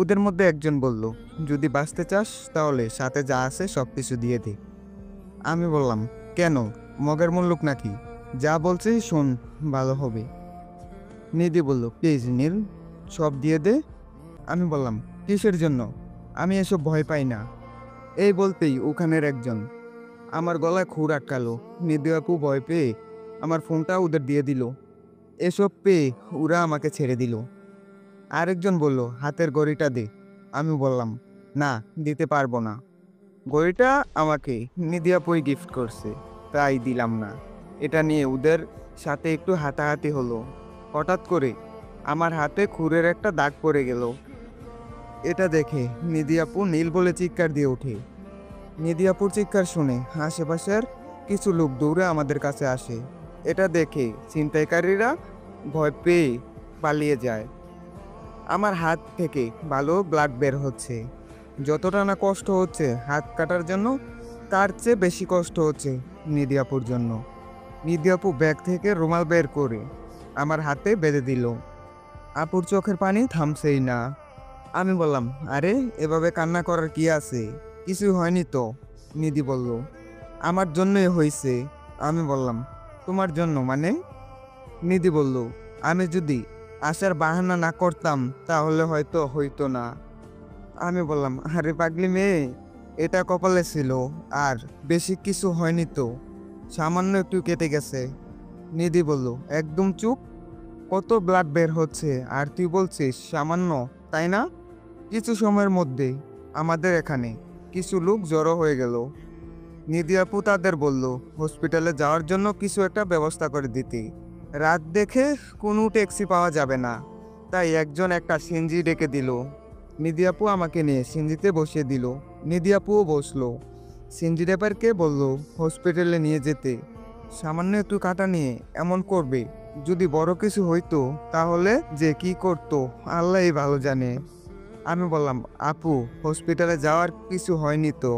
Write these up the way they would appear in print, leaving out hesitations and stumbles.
ওদের মধ্যে একজন বলল, যদি বাঁচতে চাস তাহলে সাথে যা আছে সব কিছু দিয়ে দে। আমি বললাম, কেন? মগের মুল্লুক নাকি? যা বলছি শোন, ভালো হবে। নিধি বলল, প্লিজ নীল, সব দিয়ে দে। আমি বললাম, কিসের জন্য? আমি এসব ভয় পাই না। এই বলতেই ওখানের একজন আমার গলায় খুর আটকালো। নিধি আপু ভয় পেয়ে আমার ফোনটা ওদের দিয়ে দিল। এসব পেয়ে ওরা আমাকে ছেড়ে দিল। আরেকজন বলল, হাতের ঘড়িটা দে। আমি বললাম, না, দিতে পারবো না। ঘড়িটা আমাকে নিধি আপুই গিফট করছে, তাই দিলাম না। এটা নিয়ে ওদের সাথে একটু হাতাহাতি হলো। হঠাৎ করে আমার হাতে খুরের একটা দাগ পড়ে গেল। এটা দেখে নিধি আপু নীল বলে চিৎকার দিয়ে ওঠে। নিধি আপুর চিৎকার শুনে আশেপাশের কিছু লোক দৌড়ে আমাদের কাছে আসে। এটা দেখে ছিনতাইকারীরা ভয় পেয়ে পালিয়ে যায়। আমার হাত থেকে ভালো ব্লাড বের হচ্ছে। যতটা না কষ্ট হচ্ছে হাত কাটার জন্য, তার চেয়ে বেশি কষ্ট হচ্ছে নিধি আপুর জন্য। নিধি আপু ব্যাগ থেকে রুমাল বের করে আমার হাতে বেঁধে দিল। আপুর চোখের পানি থামছেই না। আমি বললাম, আরে এভাবে কান্না করার কি আছে? কিছু হয়নি তো। নিধি বলল, আমার জন্যই হয়েছে। আমি বললাম, তোমার জন্য মানে? নিধি বলল, আমি যদি আসার বাহানা না করতাম তাহলে হয়তো হইতো না। আমি বললাম, আরে পাগলি মেয়ে, এটা কপালে ছিল, আর বেশি কিছু হয়নি তো, সামান্য একটু কেটে গেছে। নিধি বলল, একদম চুপ। কত ব্লাড বের হচ্ছে আর তুই বলছিস সামান্য, তাই না? কিছু সময়ের মধ্যে আমাদের এখানে কিছু লোক জড়ো হয়ে গেল। নিধি আপু তাদের বলল হসপিটালে যাওয়ার জন্য কিছু একটা ব্যবস্থা করে দিতে। রাত দেখে কোনো ট্যাক্সি পাওয়া যাবে না, তাই একজন একটা সিনজি ডেকে দিল। নিধি আপু আমাকে নিয়ে সিনজিতে বসিয়ে দিল। নিধি আপুও বসলো। সিনজি ড্রাইভারকে বলল হসপিটালে নিয়ে যেতে। সামান্য একটু কাটা নিয়ে এমন করবে, যদি বড় কিছু হইতো তাহলে যে কি করতো আল্লাহই ভালো জানে। আমি বললাম, আপু হসপিটালে যাওয়ার কিছু হয়নি তো।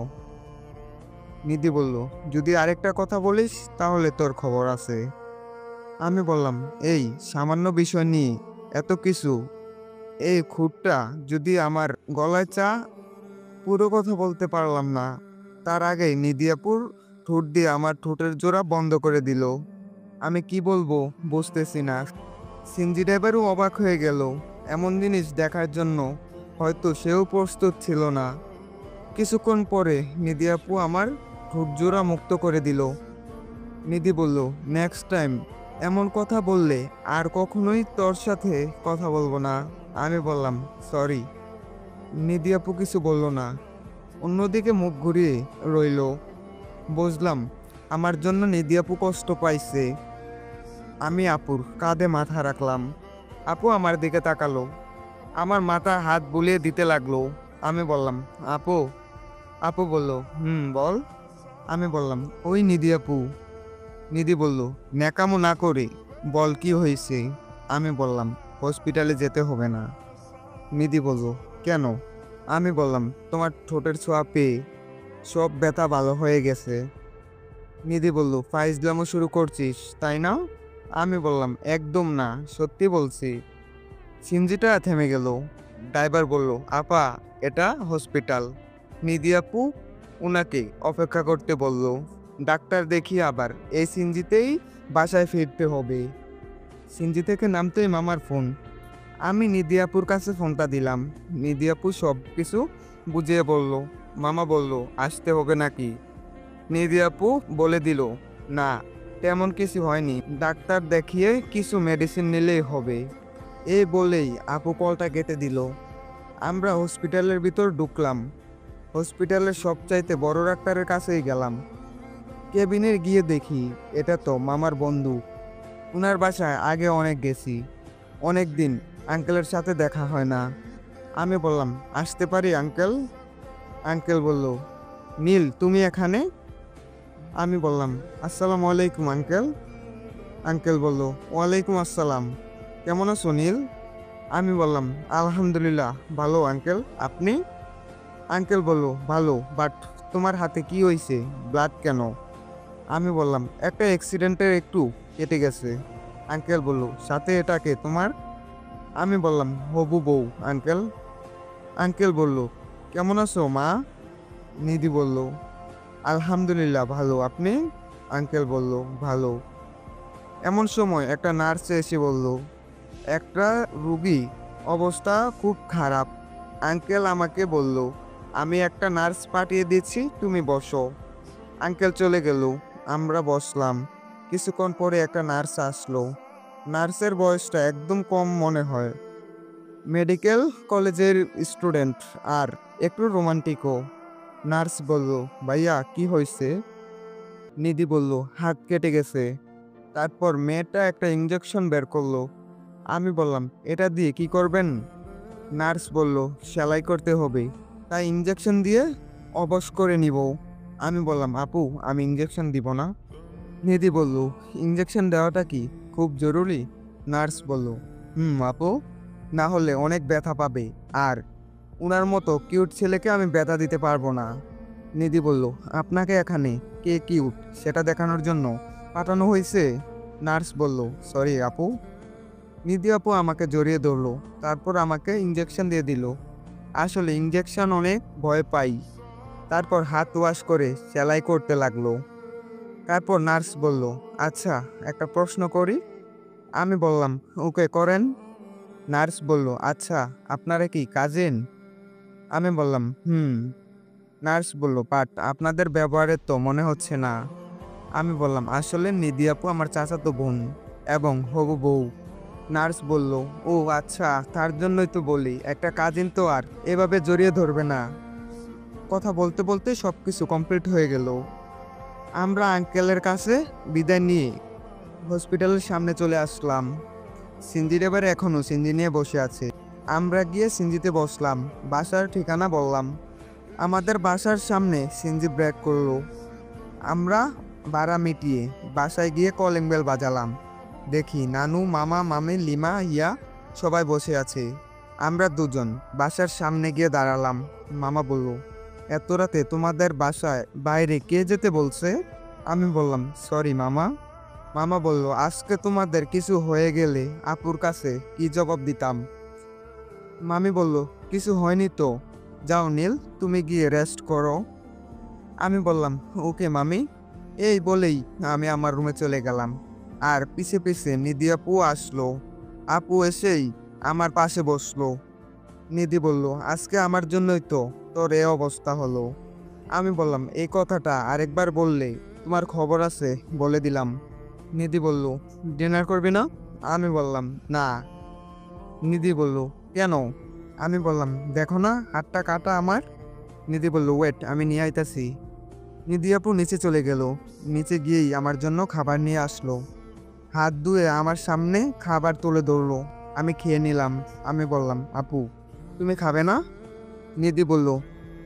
নিধি বলল, যদি আরেকটা কথা বলিস তাহলে তোর খবর আছে। আমি বললাম, এই সামান্য বিষয় নিয়ে এত কিছু? এই খুঁটটা যদি আমার গলায় পুরো কথা বলতে পারলাম না। তার আগেই নিধি আপুর ঠোঁট দিয়ে আমার ঠোঁটের জোড়া বন্ধ করে দিল। আমি কি বলবো বুঝতেছি না। সিনজি ড্রাইভারও অবাক হয়ে গেল। এমন জিনিস দেখার জন্য হয়তো সেও প্রস্তুত ছিল না। কিছুক্ষণ পরে নিধি আপু আমার ঠোঁট জোড়া মুক্ত করে দিল। নিধি বলল, নেক্সট টাইম এমন কথা বললে আর কখনোই তোর সাথে কথা বলবো না। আমি বললাম, সরি। নিধি আপু কিছু বলল না, অন্যদিকে মুখ ঘুরিয়ে রইল। বুঝলাম আমার জন্য নিধি আপু কষ্ট পাইছে। আমি আপুর কাঁধে মাথা রাখলাম। আপু আমার দিকে তাকালো, আমার মাথা হাত বুলিয়ে দিতে লাগলো। আমি বললাম, আপু। আপু বলল, বল। আমি বললাম, ওই নিধি আপু। নিধি বলল, ন্যাকামো না করে বল কি হয়েছে। আমি বললাম, হসপিটালে যেতে হবে না। নিধি বলল, কেন? আমি বললাম, তোমার ঠোঁটের ছোঁয়া পেয়ে সব ব্যথা ভালো হয়ে গেছে। নিধি বলল, ফাইজলামো শুরু করছিস তাই না? আমি বললাম, একদম না, সত্যি বলছি। সিনজিটা থেমে গেল। ড্রাইভার বলল, আপা, এটা হসপিটাল। নিধি আপু উনাকে অপেক্ষা করতে বলল। ডাক্তার দেখিয়ে আবার এই সিনজিতেই বাসায় ফিরতে হবে। সিনজি থেকে নামতেই মামার ফোন। আমি নিধি আপুর কাছে ফোনটা দিলাম। নিধি আপু সব কিছু বুঝিয়ে বলল। মামা বলল, আসতে হবে নাকি? নিধি আপু বলে দিল, না, তেমন কিছু হয়নি, ডাক্তার দেখিয়ে কিছু মেডিসিন নিলেই হবে। এই বলেই আপু কলটা কেটে দিল। আমরা হসপিটালের ভিতর ঢুকলাম। হসপিটালের সবচাইতে বড় ডাক্তারের কাছেই গেলাম। কেবিনে গিয়ে দেখি এটা তো মামার বন্ধু। উনার বাসায় আগে অনেক গেছি, অনেক দিন আঙ্কেলের সাথে দেখা হয় না। আমি বললাম, আসতে পারি আঙ্কেল? আঙ্কেল বলল, নীল তুমি এখানে? আমি বললাম, আসসালামু আলাইকুম আঙ্কেল। আঙ্কেল বলল, ওয়ালাইকুম আসসালাম। কেমন আছো নীল? আমি বললাম, আলহামদুলিল্লাহ ভালো আঙ্কেল, আপনি? আঙ্কেল বলল, ভালো, বাট তোমার হাতে কি হয়েছে? ব্লাড কেন? আমি বললাম, একটা অ্যাক্সিডেন্টের একটু কেটে গেছে। আঙ্কেল বলল, সাথে এটাকে তোমার? আমি বললাম, হবু বউ আঙ্কেল। আঙ্কেল বলল, কেমন আছো মা? নিধি বলল, আলহামদুলিল্লাহ ভালো, আপনি? আঙ্কেল বলল, ভালো। এমন সময় একটা নার্স এসে বলল, একটা রুগী অবস্থা খুব খারাপ। আঙ্কেল আমাকে বলল, আমি একটা নার্স পাঠিয়ে দিচ্ছি, তুমি বসো। আঙ্কেল চলে গেল, আমরা বসলাম। কিছুক্ষণ পরে একটা নার্স আসলো। নার্সের বয়সটা একদম কম মনে হয়, মেডিকেল কলেজের স্টুডেন্ট, আর একটু রোমান্টিকও। নার্স বলল, ভাইয়া কি হয়েছে? নিধি বলল, হাত কেটে গেছে। তারপর মেয়েটা একটা ইঞ্জেকশন বের করলো। আমি বললাম, এটা দিয়ে কি করবেন? নার্স বলল, সেলাই করতে হবে, তাই ইঞ্জেকশন দিয়ে অবশ করে নিব। আমি বললাম, আপু আমি ইঞ্জেকশন দিব না। নিধি বলল, ইঞ্জেকশন দেওয়াটা কি খুব জরুরি? নার্স বলল, আপু, না হলে অনেক ব্যথা পাবে, আর উনার মতো কিউট ছেলেকে আমি ব্যথা দিতে পারবো না। নিধি বলল, আপনাকে এখানে কে কিউট সেটা দেখানোর জন্য পাঠানো হয়েছে? নার্স বলল, সরি আপু। নিধি আপু আমাকে জড়িয়ে ধরলো, তারপর আমাকে ইঞ্জেকশন দিয়ে দিল। আসলে ইঞ্জেকশন অনেক ভয় পাই। তারপর হাত ওয়াশ করে সেলাই করতে লাগলো। তারপর নার্স বলল, আচ্ছা একটা প্রশ্ন করি? আমি বললাম, ওকে করেন। নার্স বলল, আচ্ছা আপনারা কি কাজিন? আমি বললাম, নার্স বলল, বাট আপনাদের ব্যবহারে তো মনে হচ্ছে না। আমি বললাম, আসলে নিধি আপু আমার চাচাতো বোন এবং হবু বউ। নার্স বলল, ও আচ্ছা, তার জন্যই তো বলি একটা কাজিন তো আর এভাবে জড়িয়ে ধরবে না। কথা বলতে বলতে সবকিছু কমপ্লিট হয়ে গেল। আমরা আঙ্কেলের কাছে বিদায় নিয়ে হসপিটালের সামনে চলে আসলাম। সিঞ্জির এবারে এখনো সিঞ্জি নিয়ে বসে আছে। আমরা গিয়ে সিঞ্জিতে বসলাম, বাসার ঠিকানা বললাম। আমাদের বাসার সামনে সিঞ্জি ব্রেক করলো। আমরা ভাড়া মিটিয়ে বাসায় গিয়ে কলিং বেল বাজালাম। দেখি নানু, মামা, মামি, লিমা, ইয়া সবাই বসে আছে। আমরা দুজন বাসার সামনে গিয়ে দাঁড়ালাম। মামা বলল, এত রাতে তোমাদের বাসায় বাইরে কে যেতে বলছে? আমি বললাম, সরি মামা। মামা বলল, আজকে তোমাদের কিছু হয়ে গেলে আপুর কাছে কি জবাব দিতাম? মামি বলল, কিছু হয়নি তো, যাও নীল, তুমি গিয়ে রেস্ট করো। আমি বললাম, ওকে মামি। এই বলেই আমি আমার রুমে চলে গেলাম। আর পিছে পিছে নিধি আপু আসলো। আপু এসেই আমার পাশে বসলো। নিধি বলল, আজকে আমার জন্যই তো তোর এ অবস্থা হলো। আমি বললাম, এই কথাটা আরেকবার বললে তোমার খবর আছে বলে দিলাম। নিধি বলল, ডিনার করবি না? আমি বললাম, না। নিধি বলল, কেন? আমি বললাম, দেখো না হাতটা কাটা আমার। নিধি বলল, ওয়েট আমি নিয়ে আইতাছি। নিধি আপু নিচে চলে গেল। নিচে গিয়েই আমার জন্য খাবার নিয়ে আসলো। হাত ধুয়ে আমার সামনে খাবার তুলে ধরলো। আমি খেয়ে নিলাম। আমি বললাম, আপু তুমি খাবে না? নিধি বলল,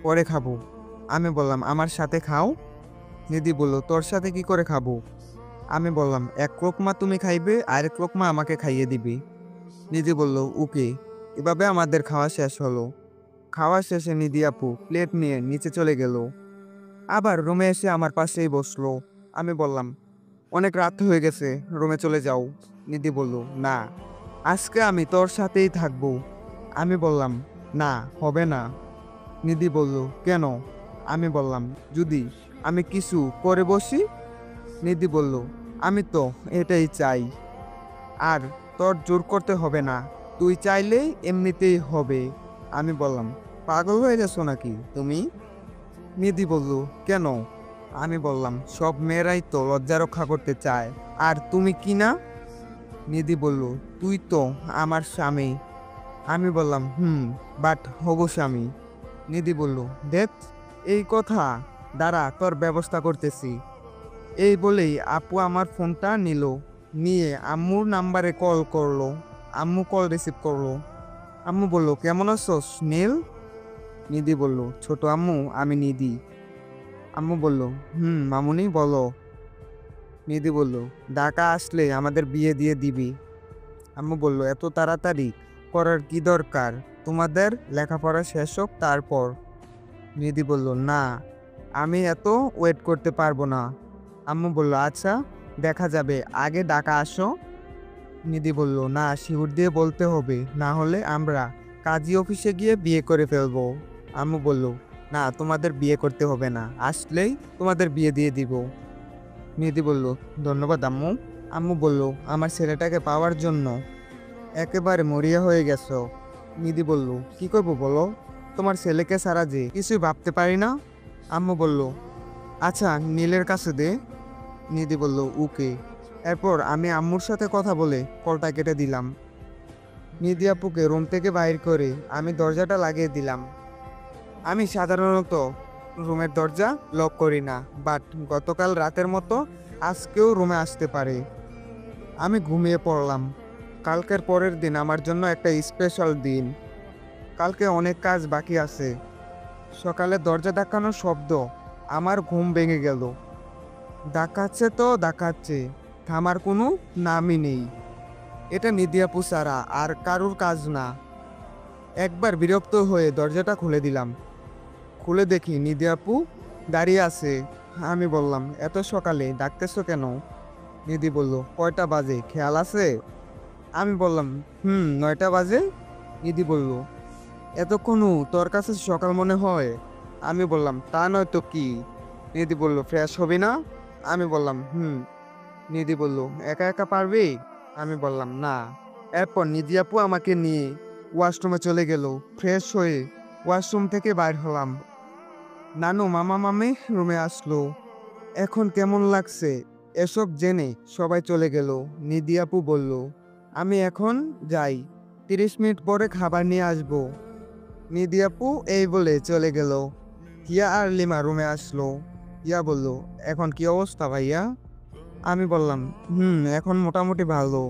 পরে খাবো। আমি বললাম, আমার সাথে খাও। নিধি বলল, তোর সাথে কি করে খাবো? আমি বললাম, এক লোকমা তুমি খাইবে, আর এক লোকমা আমাকে খাইয়ে দিবি। নিধি বলল, ওকে। এভাবে আমাদের খাওয়া শেষ হলো। খাওয়া শেষে নিধি আপু প্লেট নিয়ে নিচে চলে গেল। আবার রুমে এসে আমার পাশেই বসলো। আমি বললাম, অনেক রাত হয়ে গেছে, রুমে চলে যাও। নিধি বলল, না, আজকে আমি তোর সাথেই থাকবো। আমি বললাম, না, হবে না। নিধি বলল, কেন? আমি বললাম, যদি আমি কিছু করে বসি? নিধি বলল, আমি তো এটাই চাই, আর তোর জোর করতে হবে না, তুই চাইলেই এমনিতেই হবে। আমি বললাম, পাগল হয়ে গেছো নাকি তুমি? নিধি বলল, কেন? আমি বললাম, সব মেয়েরাই তো লজ্জা রক্ষা করতে চায়, আর তুমি কি না? নিধি বলল, তুই তো আমার স্বামী। আমি বললাম, বাট হবু স্বামী। নিধি বলল, দেখ এই কথা, দাঁড়া তোর ব্যবস্থা করতেছি। এই বলেই আপু আমার ফোনটা নিল, নিয়ে আম্মুর নাম্বারে কল করলো। আম্মু কল রিসিভ করলো। আম্মু বলল, কেমন আছোস নীল? নিধি বলল, ছোট আম্মু আমি নিধি। আম্মু বলল, মামুনি বলো। নিধি বলল, ঢাকা আসলে আমাদের বিয়ে দিয়ে দিবি। আম্মু বলল, এত তাড়াতাড়ি করার কি দরকার, তোমাদের লেখাপড়া শেষ হোক তারপর। নিধি বলল, না, আমি এত ওয়েট করতে পারবো না। আম্মু বলল, আচ্ছা দেখা যাবে, আগে ঢাকা আসো। নিধি বলল, না, শিউর দিয়ে বলতে হবে, না হলে আমরা কাজী অফিসে গিয়ে বিয়ে করে ফেলবো। আম্মু বলল, না তোমাদের বিয়ে করতে হবে না, আসলেই তোমাদের বিয়ে দিয়ে দিব। নিধি বলল, ধন্যবাদ আম্মু। আম্মু বলল, আমার ছেলেটাকে পাওয়ার জন্য একেবারে মরিয়া হয়ে গেছো। নিধি বলল, কি করব বলো, তোমার ছেলেকে ছাড়া যে কিছুই ভাবতে পারি না। আম্মু বলল, আচ্ছা নীলের কাছে দে। নিধি বলল, ওকে। এরপর আমি আম্মুর সাথে কথা বলে কলটা কেটে দিলাম। নিধি আপুকে রুম থেকে বাইর করে আমি দরজাটা লাগিয়ে দিলাম। আমি সাধারণত রুমের দরজা লক করি না, বাট গতকাল রাতের মতো আজকেও রুমে আসতে পারে। আমি ঘুমিয়ে পড়লাম। কালকের পরের দিন আমার জন্য একটা স্পেশাল দিন। কালকে অনেক কাজ বাকি আছে। সকালে দরজা ধাক্কানোর শব্দ, আমার ঘুম ভেঙে গেল। ডাকাচ্ছে তো ডাকাচ্ছে, থামার কোনো নামই নেই। এটা নিধি আপু ছাড়া আর কারুর কাজ না। একবার বিরক্ত হয়ে দরজাটা খুলে দিলাম। খুলে দেখি নিধি আপু দাঁড়িয়ে আছে। আমি বললাম, এত সকালে ডাকতেছো কেন? নিধি বলল, কয়টা বাজে খেয়াল আছে? আমি বললাম, 9টা বাজে। নিধি বলল, এতক্ষণও তোর কাছে সকাল মনে হয়? আমি বললাম, তা নয় তো কি। নিধি বলল, ফ্রেশ হবি না? আমি বললাম, নিধি বলল, একা একা পারবি? আমি বললাম, না। এরপর নিধি আপু আমাকে নিয়ে ওয়াশরুমে চলে গেল। ফ্রেশ হয়ে ওয়াশরুম থেকে বাইর হলাম। নানু মামা মামি রুমে আসলো। এখন কেমন লাগছে এসব জেনে সবাই চলে গেল। নিধি আপু বলল, আমি এখন যাই, 30 মিনিট পরে খাবার নিয়ে আসবো। নিধি আপু এই বলে চলে গেল। হিয়া আর লিমা রুমে আসলো। হিয়া বলল, এখন কি অবস্থা ভাইয়া? আমি বললাম, এখন মোটামুটি ভালো।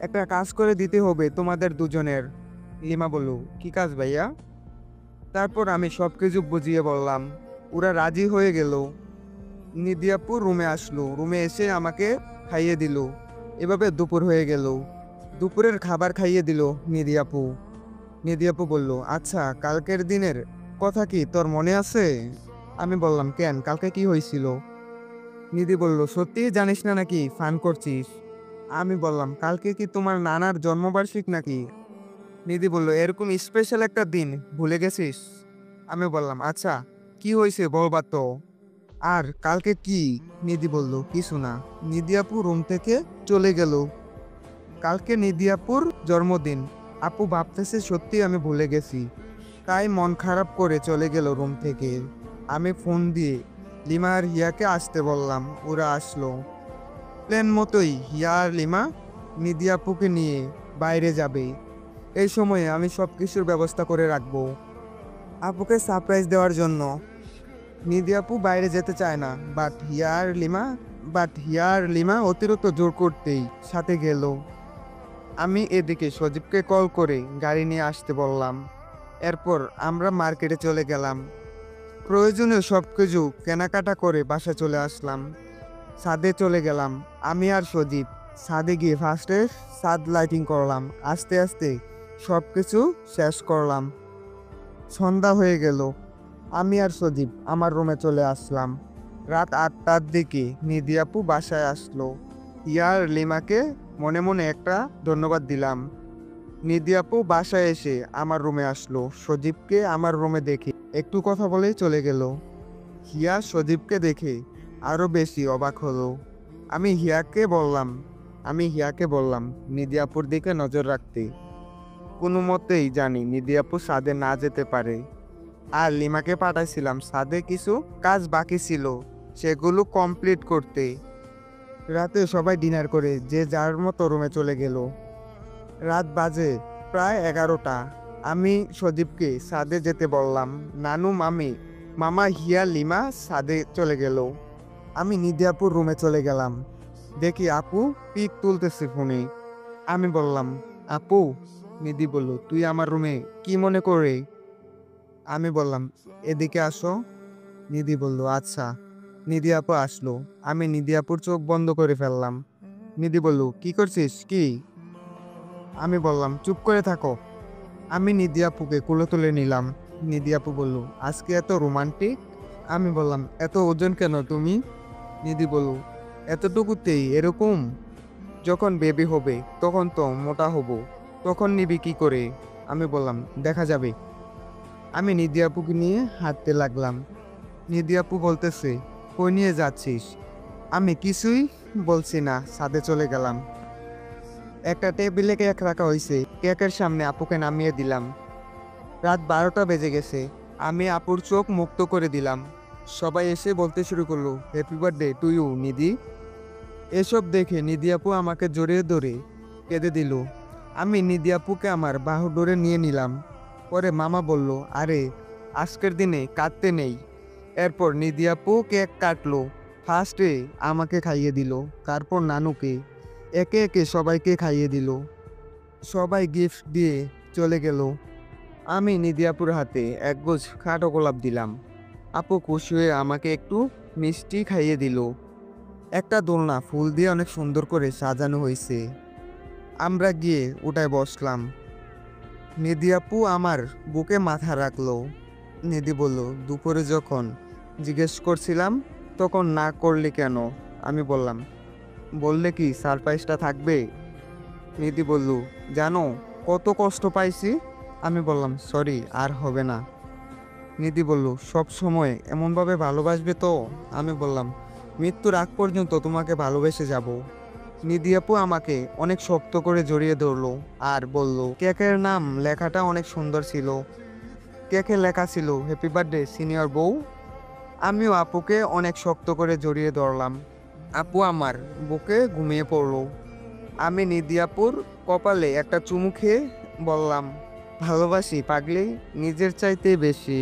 একটা কাজ করে দিতে হবে তোমাদের দুজনের। লিমা বলল, কি কাজ ভাইয়া? তারপর আমি সবকিছু বুঝিয়ে বললাম। ওরা রাজি হয়ে গেল। নিধি আপু রুমে আসলো। রুমে এসে আমাকে খাইয়ে দিল। এভাবে দুপুর হয়ে গেল। দুপুরের খাবার খাইয়ে দিল নিধি আপু। নিধি আপু বলল, আচ্ছা কালকের দিনের কথা কি তোর মনে আছে? আমি বললাম, কেন, কালকে কি হয়েছিল? নিধি বলল, সত্যি জানিস না নাকি ফান করছিস? আমি বললাম, কালকে কি তোমার নানার জন্মবার্ষিক নাকি? নিধি বলল, এরকম স্পেশাল একটা দিন ভুলে গেছিস? আমি বললাম, আচ্ছা কি হয়েছে বলবা তো। আর কালকে কি? নিধি বলল, কিছু না। নিধি আপু রুম থেকে চলে গেল। কালকে নিধি আপুর জন্মদিন। আপু ভাবতেছে সত্যি আমি ভুলে গেছি, তাই মন খারাপ করে চলে গেল রুম থেকে। আমি ফোন দিয়ে লিমা আর হিয়াকে আসতে বললাম। ওরা আসলো। প্ল্যান মতোই হিয়া আর লিমা নিধি আপুকে নিয়ে বাইরে যাবে। এই সময়ে আমি সব কিছুর ব্যবস্থা করে রাখবো আপুকে সারপ্রাইজ দেওয়ার জন্য। নিধি আপু বাইরে যেতে চায় না, বাট হিয়া আর লিমা অতিরিক্ত জোর করতেই সাথে গেল। আমি এদিকে সজীবকে কল করে গাড়ি নিয়ে আসতে বললাম। এরপর আমরা মার্কেটে চলে গেলাম। প্রয়োজনীয় সব কিছু কেনাকাটা করে বাসায় চলে আসলাম। ছাদে চলে গেলাম আমি আর সজীব। ছাদে গিয়ে ফার্স্টে ছাদ লাইটিং করলাম। আস্তে আস্তে সব কিছু শেষ করলাম। সন্ধ্যা হয়ে গেল। আমি আর সজীব আমার রুমে চলে আসলাম। রাত 8টার দিকে নিধি আপু বাসায় আসলো। ইয়ার লিমাকে মনে মনে একটা ধন্যবাদ দিলাম। নিধি আপু বাসায় এসে আমার রুমে আসলো। সজীবকে আমার রুমে দেখে একটু কথা বলেই চলে গেল। হিয়া সজীবকে দেখে আরো বেশি অবাক হলো। আমি হিয়াকে বললাম নিধি আপুর দিকে নজর রাখতে। কোনো মতেই জানি নিধি আপু ছাদে না যেতে পারে। আর লিমাকে পাঠাইছিলাম ছাদে কিছু কাজ বাকি ছিল, সেগুলো কমপ্লিট করতে। রাতে সবাই ডিনার করে যে যার মতো রুমে চলে গেল। রাত বাজে প্রায় 11টা। আমি সজীবকে ছাদে যেতে বললাম। নানু মামা হিয়া লিমা ছাদে চলে গেল। আমি নিধি আপুর রুমে চলে গেলাম। দেখি আপু পিক তুলতেছে ফোনে। আমি বললাম, আপু। নিধি বলল, তুই আমার রুমে কি মনে করে? আমি বললাম, এদিকে আসো। নিধি বলল, আচ্ছা। নিধি আপু আসলো। আমি নিধি আপুর চোখ বন্ধ করে ফেললাম। নিধি বলল, কি করছিস কি? আমি বললাম, চুপ করে থাকো। আমি নিধি আপুকে কোলে তুলে নিলাম। নিধি আপু বলল, আজকে এত রোমান্টিক। আমি বললাম, এত ওজন কেন তুমি? নিধি বলল, এতটুকুতেই এরকম? যখন বেবি হবে তখন তো মোটা হব, তখন নিবি কি করে? আমি বললাম দেখা যাবে। আমি নিধি আপুকে নিয়ে হাঁটতে লাগলাম। নিধি আপু বলতেছে কই নিয়ে যাচ্ছিস? আমি কিছুই বলছি না, ছাদে চলে গেলাম। একটা টেবিলে কেক রাখা হয়েছে, কেকের সামনে আপুকে নামিয়ে দিলাম। রাত 12টা বেজে গেছে। আমি আপুর চোখ মুক্ত করে দিলাম। সবাই এসে বলতে শুরু করলো হ্যাপি বার্থডে টু ইউ নিধি। এসব দেখে নিধি আপু আমাকে জড়িয়ে ধরে কেঁদে দিল। আমি নিধি আপুকে আমার বাহু ধরে নিয়ে নিলাম। পরে মামা বলল, আরে আজকের দিনে কাঁদতে নেই। এরপর নিধি আপু কেক কাটলো। ফার্স্টে আমাকে খাইয়ে দিল, তারপর নানুকে, একে একে সবাইকে খাইয়ে দিল। সবাই গিফট দিয়ে চলে গেল। আমি নিধি আপুর হাতে এক গোছ খাটো গোলাপ দিলাম। আপু খুশি হয়ে আমাকে একটু মিষ্টি খাইয়ে দিল। একটা দোলনা ফুল দিয়ে অনেক সুন্দর করে সাজানো হয়েছে। আমরা গিয়ে ওটায় বসলাম। নিধি আপু আমার বুকে মাথা রাখলো। নিধি বলল, দুপুরে যখন জিজ্ঞেস করছিলাম তখন না করলি কেন? আমি বললাম, বললে কি সারপ্রাইজটা থাকবে? নিধি বলল, জানো কত কষ্ট পাইছি? আমি বললাম, সরি আর হবে না। নিধি বলল, সব সময় এমনভাবে ভালোবাসবে তো? আমি বললাম, মৃত্যুর আগ পর্যন্ত তোমাকে ভালোবেসে যাব। নিধি আপু আমাকে অনেক শক্ত করে জড়িয়ে ধরলো আর বলল, কেকের নাম লেখাটা অনেক সুন্দর ছিল। কেকে লেখা ছিল হ্যাপি বার্থডে সিনিয়র বউ। আমিও আপুকে অনেক শক্ত করে জড়িয়ে ধরলাম। আপু আমার বুকে ঘুমিয়ে পড়লো। আমি নিধি আপুর কপালে একটা চুমু খেয়ে বললাম, ভালোবাসি পাগলি, নিজের চাইতে বেশি।